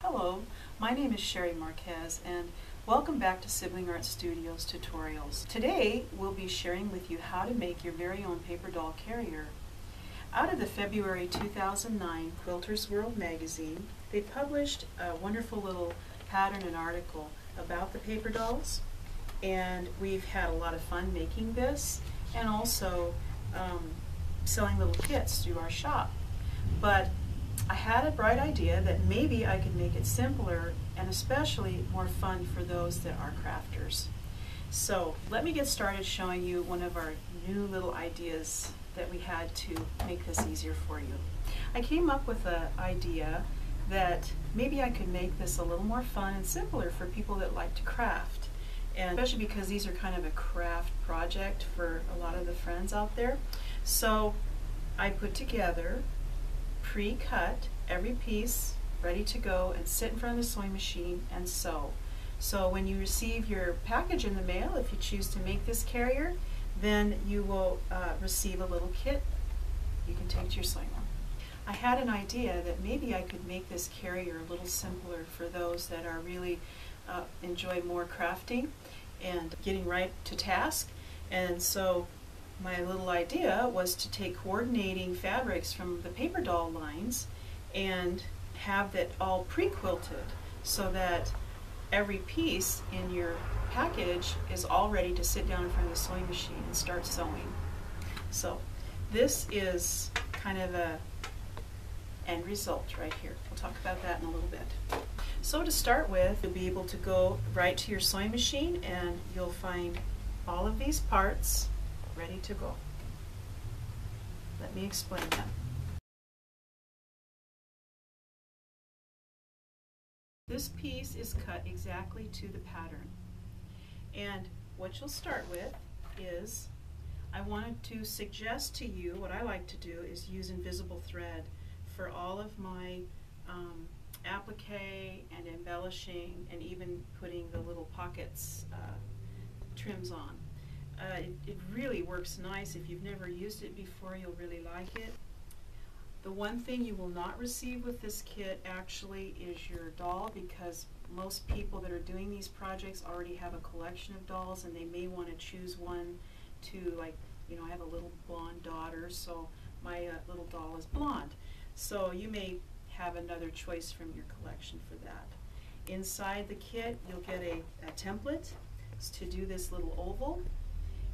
Hello, my name is Sherri Marquez and welcome back to Sibling Arts Studios tutorials. Today we'll be sharing with you how to make your very own paper doll carrier. Out of the February 2009 Quilters World magazine, they published a wonderful little pattern and article about the paper dolls, and we've had a lot of fun making this and also selling little kits through our shop. But I had a bright idea that maybe I could make it simpler and especially more fun for those that are crafters. So let me get started showing you one of our new little ideas that we had to make this easier for you. I came up with an idea that maybe I could make this a little more fun and simpler for people that like to craft, and especially because these are kind of a craft project for a lot of the friends out there. So I put together pre-cut every piece ready to go and sit in front of the sewing machine and sew. So when you receive your package in the mail, if you choose to make this carrier, then you will receive a little kit you can take to your sewing room. I had an idea that maybe I could make this carrier a little simpler for those that are really enjoy more crafting and getting right to task. And so my little idea was to take coordinating fabrics from the paper doll lines and have that all pre-quilted so that every piece in your package is all ready to sit down in front of the sewing machine and start sewing. So this is kind of a end result right here. We'll talk about that in a little bit. So to start with, you'll be able to go right to your sewing machine and you'll find all of these parts ready to go. Let me explain them. This piece is cut exactly to the pattern. And what you'll start with is, I wanted to suggest to you, what I like to do is use invisible thread for all of my applique and embellishing and even putting the little pockets trims on. It really works nice. If you've never used it before, you'll really like it. The one thing you will not receive with this kit actually is your doll, because most people that are doing these projects already have a collection of dolls and they may want to choose one to, like, you know, I have a little blonde daughter, so my little doll is blonde. So you may have another choice from your collection for that. Inside the kit you'll get a template to do this little oval.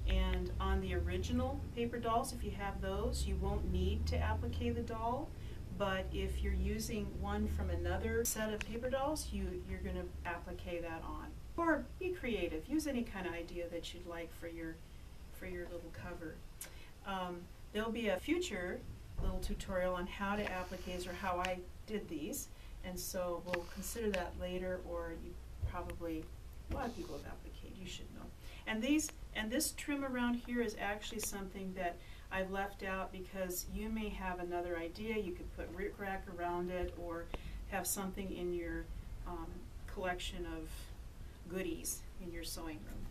And on the original paper dolls, if you have those, you won't need to applique the doll. But if you're using one from another set of paper dolls, you're going to applique that on. Or be creative. Use any kind of idea that you'd like for your little cover. There'll be a future little tutorial on how to appliques, or how I did these. And so we'll consider that later, or you probably, a lot of people have appliqued, you should know. And this trim around here is actually something that I've left out because you may have another idea. You could put rickrack around it or have something in your collection of goodies in your sewing room.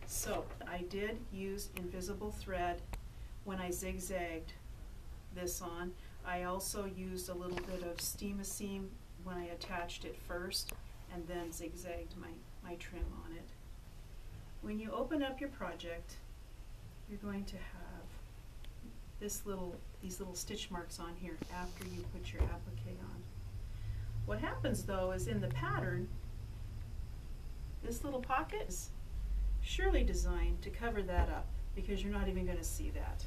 So I did use invisible thread when I zigzagged this on. I also used a little bit of steam-a-seam when I attached it first and then zigzagged my trim on it. When you open up your project, you're going to have these little stitch marks on here after you put your applique on. What happens though is in the pattern, this little pocket is surely designed to cover that up because you're not even going to see that.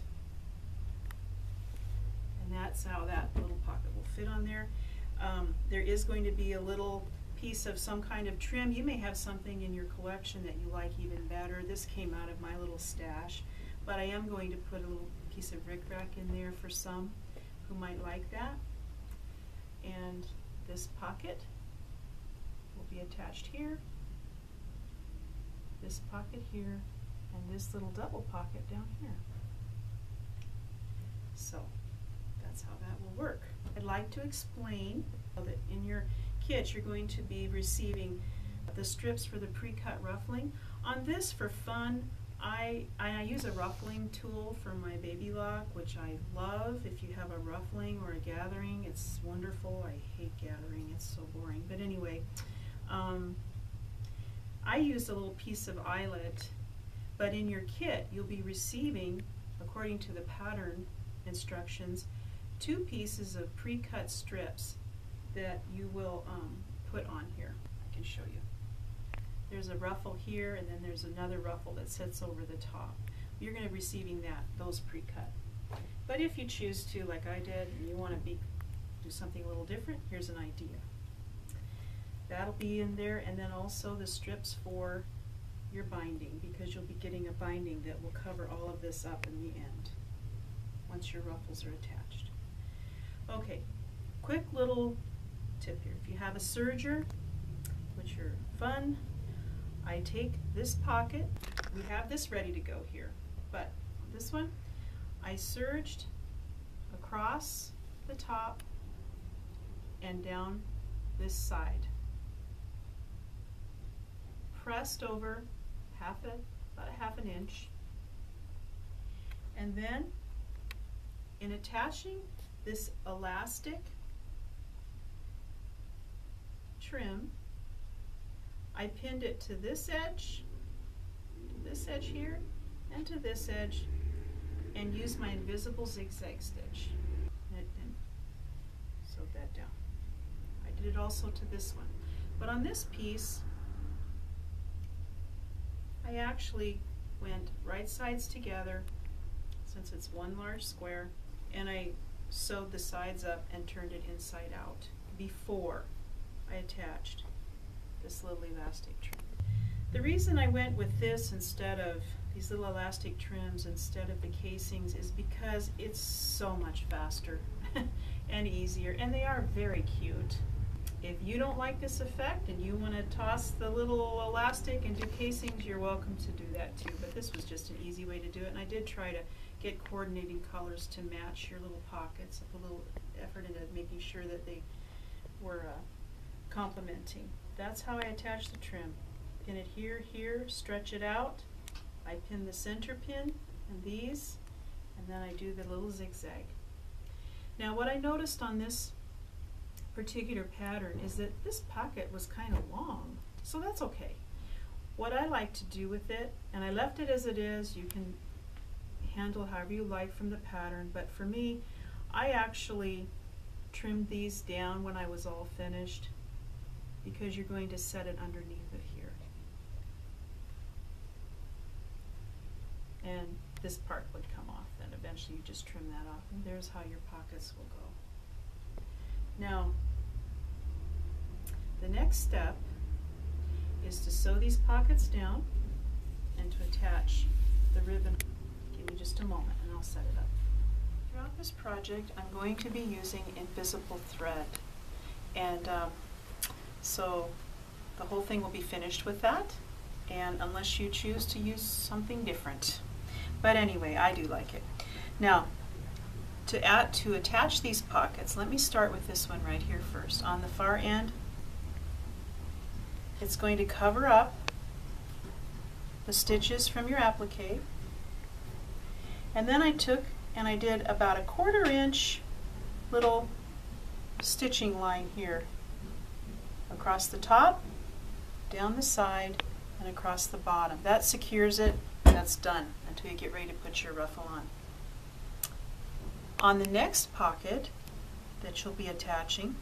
And that's how that little pocket will fit on there. There is going to be a little piece of some kind of trim. You may have something in your collection that you like even better. This came out of my little stash, but I am going to put a little piece of rickrack in there for some who might like that. And this pocket will be attached here, this pocket here, and this little double pocket down here. So that's how that will work. I'd like to explain that in your kit you're going to be receiving the strips for the pre-cut ruffling. On this, for fun, I use a ruffling tool for my baby lock, which I love. If you have a ruffling or a gathering, it's wonderful. I hate gathering, it's so boring. But anyway, I used a little piece of eyelet, but in your kit you'll be receiving, according to the pattern instructions, 2 pieces of pre-cut strips that you will put on here. I can show you. There's a ruffle here, and then there's another ruffle that sits over the top. You're going to be receiving those pre-cut. But if you choose to, like I did, and you want to do something a little different, here's an idea. That'll be in there, and then also the strips for your binding, because you'll be getting a binding that will cover all of this up in the end once your ruffles are attached. Okay, quick little tip here. If you have a serger, which are fun, I take this pocket. We have this ready to go here, but this one I serged across the top and down this side, pressed over about a half an inch, and then in attaching this elastic trim, I pinned it to this edge here, and to this edge, and used my invisible zigzag stitch and sewed that down. I did it also to this one, but on this piece I actually went right sides together, since it's one large square, and I sewed the sides up and turned it inside out before I attached this little elastic trim. The reason I went with this instead of these little elastic trims instead of the casings is because it's so much faster and easier, and they are very cute. If you don't like this effect and you want to toss the little elastic and do casings, you're welcome to do that too, but this was just an easy way to do it, and I did try to get coordinating colors to match your little pockets, a little effort into making sure that they were complementing. That's how I attach the trim. Pin it here, stretch it out. I pin the center pin and these, and then I do the little zigzag. Now what I noticed on this particular pattern is that this pocket was kind of long, so that's okay. What I like to do with it, and I left it as it is, you can handle however you like from the pattern, but for me, I actually trimmed these down when I was all finished, because you're going to set it underneath it here. And this part would come off, then eventually you just trim that off, and there's how your pockets will go. Now, the next step is to sew these pockets down and to attach the ribbon. Give me just a moment and I'll set it up. Throughout this project, I'm going to be using invisible thread, and so the whole thing will be finished with that, and unless you choose to use something different. But anyway, I do like it. Now, to attach these pockets, let me start with this one right here first. On the far end, it's going to cover up the stitches from your applique, and then I took and I did about a 1/4 inch little stitching line here across the top, down the side, and across the bottom. That secures it. That's done until you get ready to put your ruffle on. On the next pocket that you'll be attaching,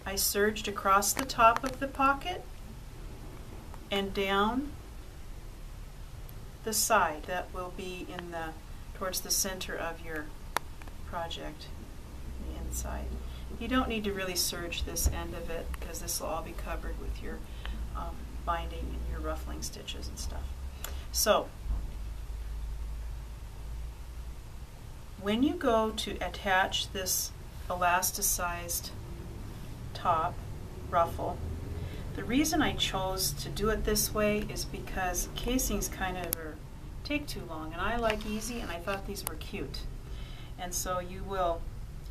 I serged across the top of the pocket and down the side. That will be in towards the center of your project, the inside. You don't need to really serge this end of it, because this will all be covered with your binding and your ruffling stitches and stuff. So when you go to attach this elasticized top ruffle, the reason I chose to do it this way is because casings kind of take too long, and I like easy, and I thought these were cute. And so you will,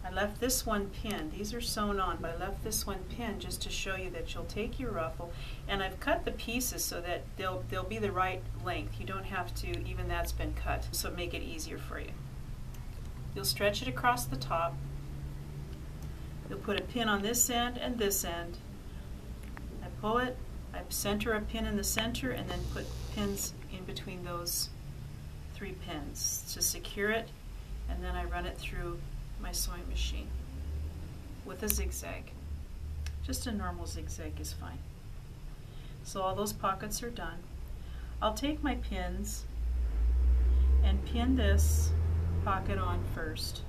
I left this one pinned. These are sewn on, but I left this one pinned just to show you that you'll take your ruffle, and I've cut the pieces so that they'll be the right length. You don't have to, even that's been cut, so make it easier for you. You'll stretch it across the top. You'll put a pin on this end and this end. I pull it, I center a pin in the center, and then put pins in between those 3 pins to secure it, and then I run it through my sewing machine with a zigzag. Just a normal zigzag is fine. So all those pockets are done. I'll take my pins and pin this pocket on first.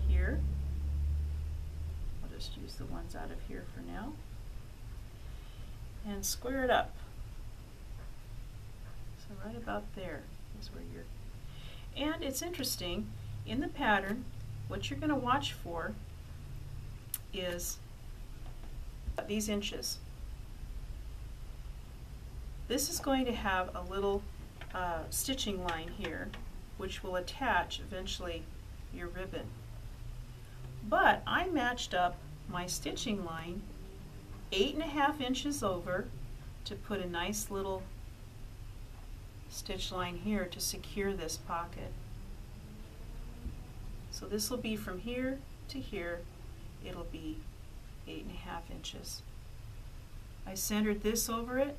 Here. I'll just use the ones out of here for now. And square it up. So right about there is where you're. And it's interesting, in the pattern, what you're going to watch for is these inches. This is going to have a little stitching line here, which will attach eventually your ribbon. But I matched up my stitching line 8.5 inches over to put a nice little stitch line here to secure this pocket. So this will be from here to here, it'll be 8.5 inches. I centered this over it,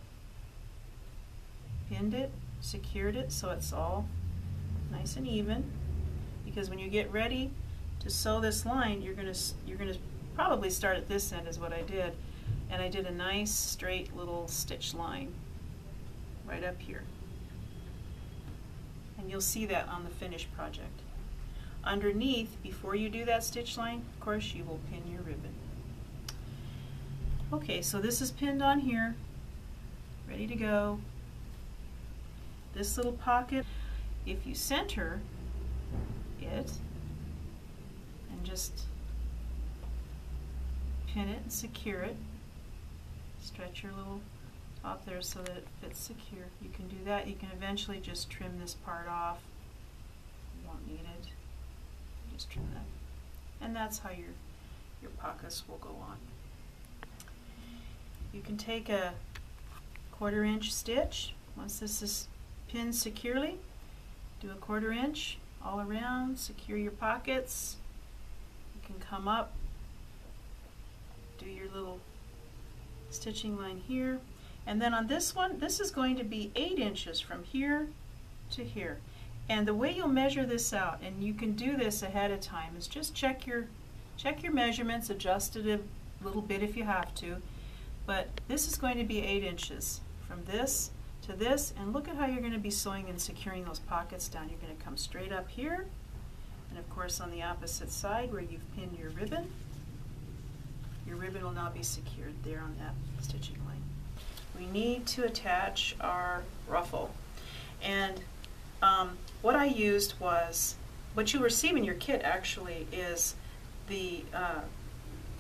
pinned it, secured it so it's all nice and even, because when you get ready to sew this line, you're gonna probably start at this end is what I did, and I did a nice straight little stitch line right up here. And you'll see that on the finished project. Underneath, before you do that stitch line, of course, you will pin your ribbon. Okay, so this is pinned on here, ready to go. This little pocket, if you center it and just pin it and secure it, stretch your little top there so that it fits secure. You can do that. You can eventually just trim this part off. You won't need it. Just trim that. And that's how your pockets will go on. You can take a 1/4 inch stitch. Once this is pinned securely, do a 1/4 inch all around, secure your pockets. You can come up, do your little stitching line here. And then on this one, this is going to be 8 inches from here to here. And the way you'll measure this out, and you can do this ahead of time, is just check your measurements, adjust it a little bit if you have to. But this is going to be 8 inches from this to this, and look at how you're going to be sewing and securing those pockets down. You're going to come straight up here, and of course on the opposite side where you've pinned your ribbon will now be secured there on that stitching line. We need to attach our ruffle, and what I used was, what you receive in your kit actually is the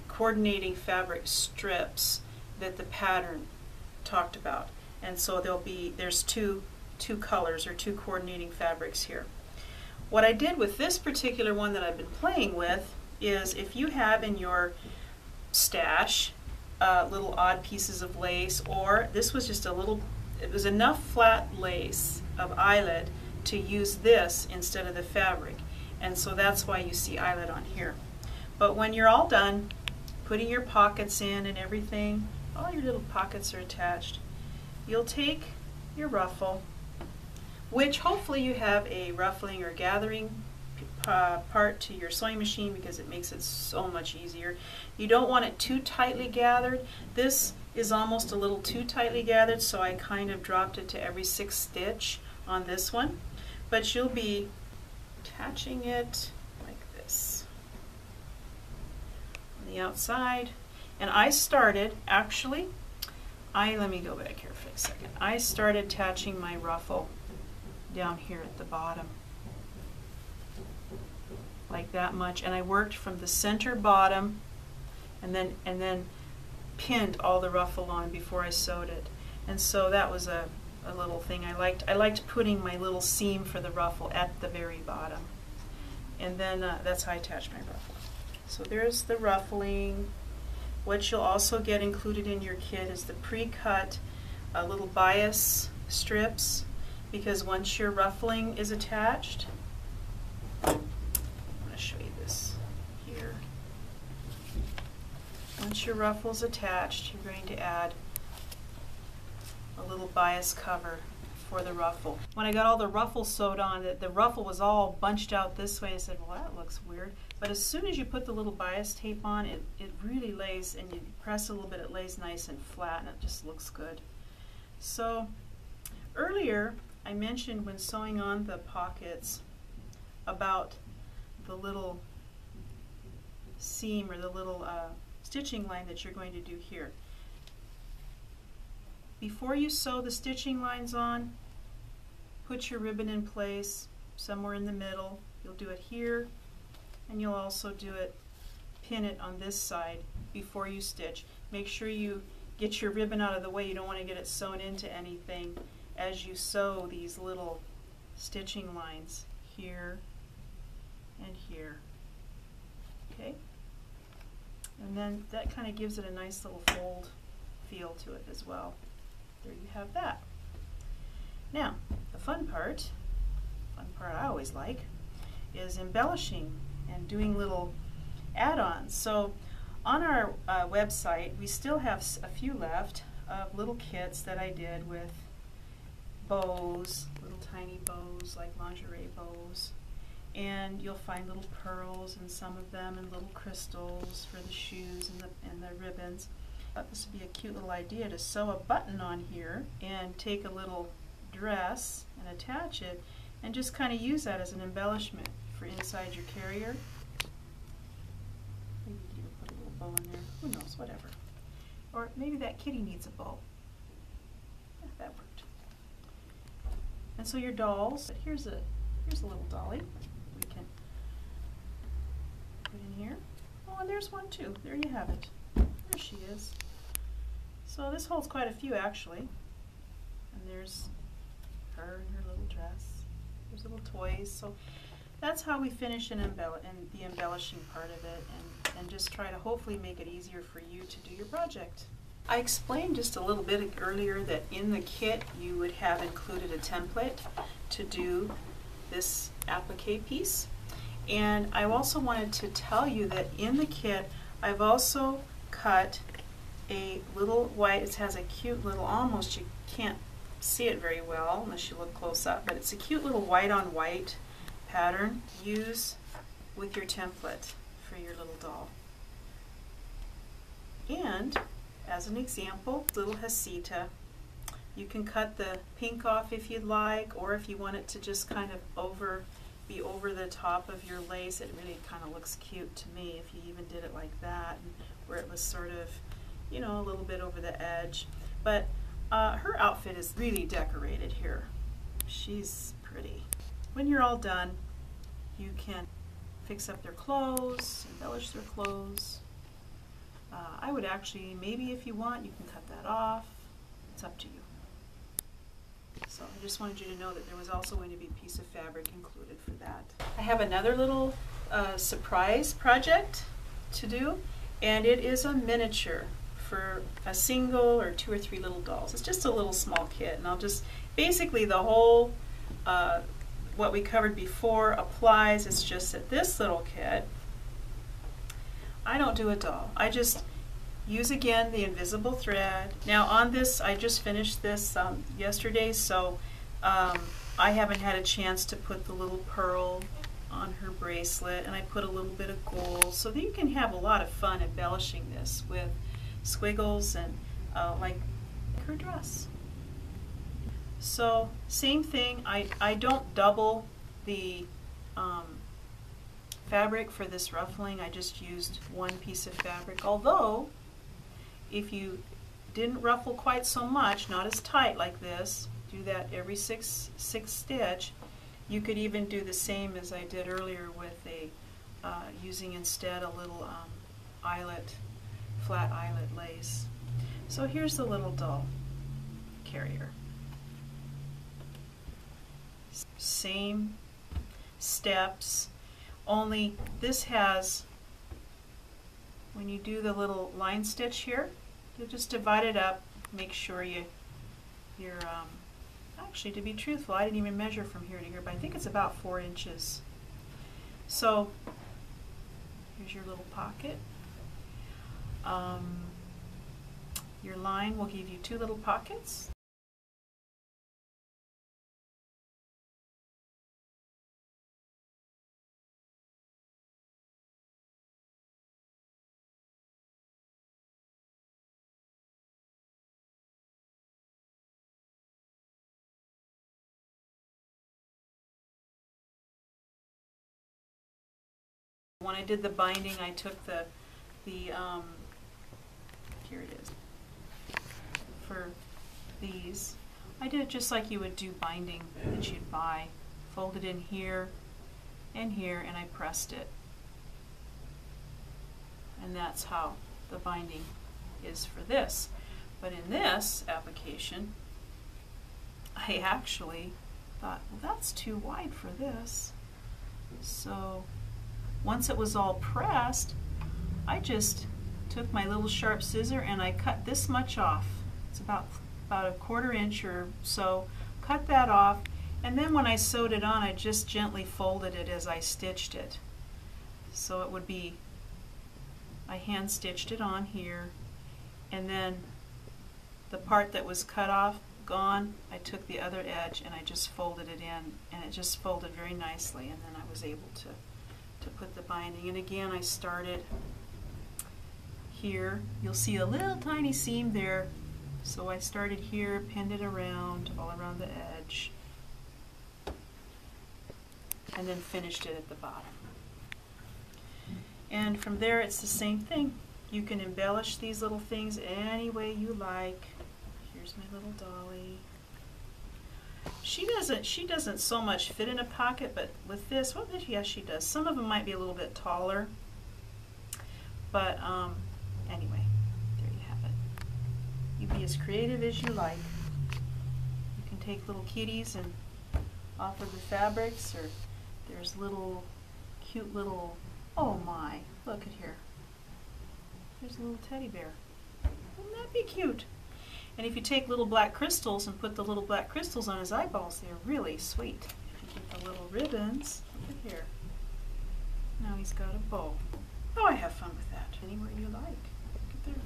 coordinating fabric strips that the pattern talked about. And so there's two colors or 2 coordinating fabrics here. What I did with this particular one that I've been playing with is, if you have in your stash little odd pieces of lace, or this was just it was enough flat lace of eyelet to use this instead of the fabric, and so that's why you see eyelet on here. But when you're all done putting your pockets in and everything, all your little pockets are attached, you'll take your ruffle, which hopefully you have a ruffling or gathering part to your sewing machine, because it makes it so much easier. You don't want it too tightly gathered. This is almost a little too tightly gathered, so I kind of dropped it to every 6th stitch on this one. But you'll be attaching it like this on the outside. And I started, actually, let me go back here for a second. I started attaching my ruffle down here at the bottom, like that much, and I worked from the center bottom and then pinned all the ruffle on before I sewed it. And so that was a little thing I liked putting my little seam for the ruffle at the very bottom. And then that's how I attached my ruffle. So there's the ruffling. What you'll also get included in your kit is the pre-cut little bias strips, because once your ruffling is attached, I'm going to show you this here. Once your ruffle's attached, you're going to add a little bias cover for the ruffle. When I got all the ruffle sewed on, the ruffle was all bunched out this way. I said, well, that looks weird. But as soon as you put the little bias tape on, it really lays, and you press a little bit, it lays nice and flat, and it just looks good. So earlier, I mentioned when sewing on the pockets about the little seam or the little stitching line that you're going to do here. Before you sew the stitching lines on, put your ribbon in place somewhere in the middle. You'll do it here, and you'll also do it, pin it on this side before you stitch. Make sure you get your ribbon out of the way. You don't want to get it sewn into anything as you sew these little stitching lines here and here. Okay? And then that kind of gives it a nice little fold feel to it as well. There you have that. Now, the fun part I always like, is embellishing and doing little add-ons. So on our website, we still have a few left of little kits that I did with bows, little tiny bows, like lingerie bows. And you'll find little pearls in some of them, and little crystals for the shoes and the ribbons. I thought this would be a cute little idea to sew a button on here and take a little dress and attach it and just kind of use that as an embellishment for inside your carrier. Maybe you can even put a little bow in there. Who knows, whatever. Or maybe that kitty needs a bow. Yeah, that worked. And so your dolls, here's a little dolly we can put in here. Oh, and there's one too. There you have it. There she is. So this holds quite a few actually. And there's her in her little dress. There's little toys. So that's how we finish and the embellishing part of it, and just try to hopefully make it easier for you to do your project. I explained just a little bit earlier that in the kit you would have included a template to do this applique piece. And I also wanted to tell you that in the kit I've also cut a little white, it has a cute little, almost you can't see it very well unless you look close up, but it's a cute little white on white pattern. Use with your template for your little doll. And as an example, little Hasita. You can cut the pink off if you'd like, or if you want it to just kind of be over the top of your lace. It really kind of looks cute to me if you even did it like that, and where it was sort of, you know, a little bit over the edge. But her outfit is really decorated here. She's pretty. When you're all done, you can fix up their clothes, embellish their clothes. I would actually, maybe if you want, you can cut that off. It's up to you. So I just wanted you to know that there was also going to be a piece of fabric included for that. I have another little surprise project to do, and it is a miniature for a single or 2 or 3 little dolls. It's just a little small kit, and I'll just, basically the whole, what we covered before applies. It's just that this little kit, I don't do a doll. I just use again the invisible thread. Now on this, I just finished this yesterday, so I haven't had a chance to put the little pearl on her bracelet, and I put a little bit of gold so that you can have a lot of fun embellishing this with squiggles and like her dress. So same thing, I don't double the fabric for this ruffling. I just used one piece of fabric, although if you didn't ruffle quite so much, not as tight like this, do that every sixth stitch, you could even do the same as I did earlier with a using instead a little flat eyelet lace. So here's the little doll carrier. Same steps, only this has when you do the little line stitch here, you'll just divide it up. Make sure you're actually, to be truthful, I didn't even measure from here to here, but I think it's about 4 inches. So here's your little pocket. Your line will give you 2 little pockets. When I did the binding, I took the here it is, for these, I did it just like you would do binding that you'd buy. Folded in here and here, and I pressed it. And that's how the binding is for this. But in this application, I actually thought, well, that's too wide for this. So once it was all pressed, I just took my little sharp scissor and I cut this much off. It's about a 1/4 inch or so. Cut that off, and then when I sewed it on, I just gently folded it as I stitched it. So it would be, I hand stitched it on here, and then the part that was cut off, gone, I took the other edge and I just folded it in, and it just folded very nicely, and then I was able to put the binding. And again, I started here. You'll see a little tiny seam there, so I started here, pinned it around, all around the edge, and then finished it at the bottom. And from there, it's the same thing. You can embellish these little things any way you like. Here's my little dolly. She doesn't so much fit in a pocket, but with this, well, yes, she does. Some of them might be a little bit taller, but anyway, there you have it. You be as creative as you like. You can take little kitties and off of the fabrics, or there's little cute little, oh my, look at here. There's a little teddy bear. Wouldn't that be cute? And if you take little black crystals and put the little black crystals on his eyeballs, they're really sweet. If you get the little ribbons, look at here. Now he's got a bow. Oh, I have fun with that. Anywhere you like. Look at there.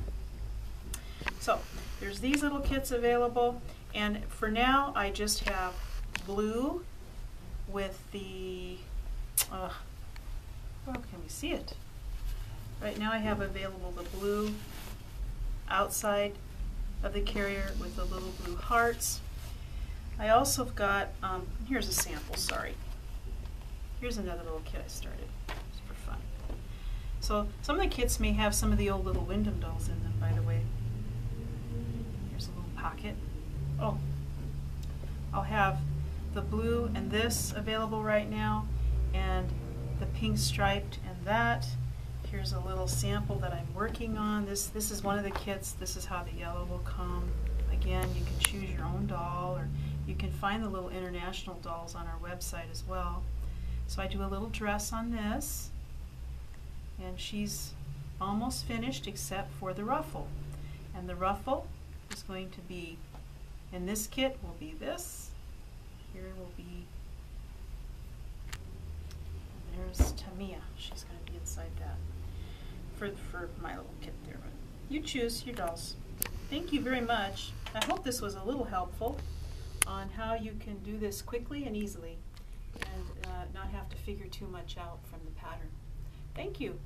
So, there's these little kits available, and for now I just have blue with the, well, can we see it? Right now I have available the blue outside of the carrier with the little blue hearts. I also have got, here's a sample, sorry. Here's another little kit I started, just for fun. So some of the kits may have some of the old little Wyndham dolls in them, by the way. Here's a little pocket. Oh, I'll have the blue and this available right now, and the pink striped and that. Here's a little sample that I'm working on. This is one of the kits. This is how the yellow will come. Again, you can choose your own doll, or you can find the little international dolls on our website as well. So I do a little dress on this, and she's almost finished except for the ruffle. And the ruffle is going to be, in this kit will be this. Here will be, there's Tamia. She's going to be inside that. For my little kit there. But you choose your dolls. Thank you very much. I hope this was a little helpful on how you can do this quickly and easily, and not have to figure too much out from the pattern. Thank you.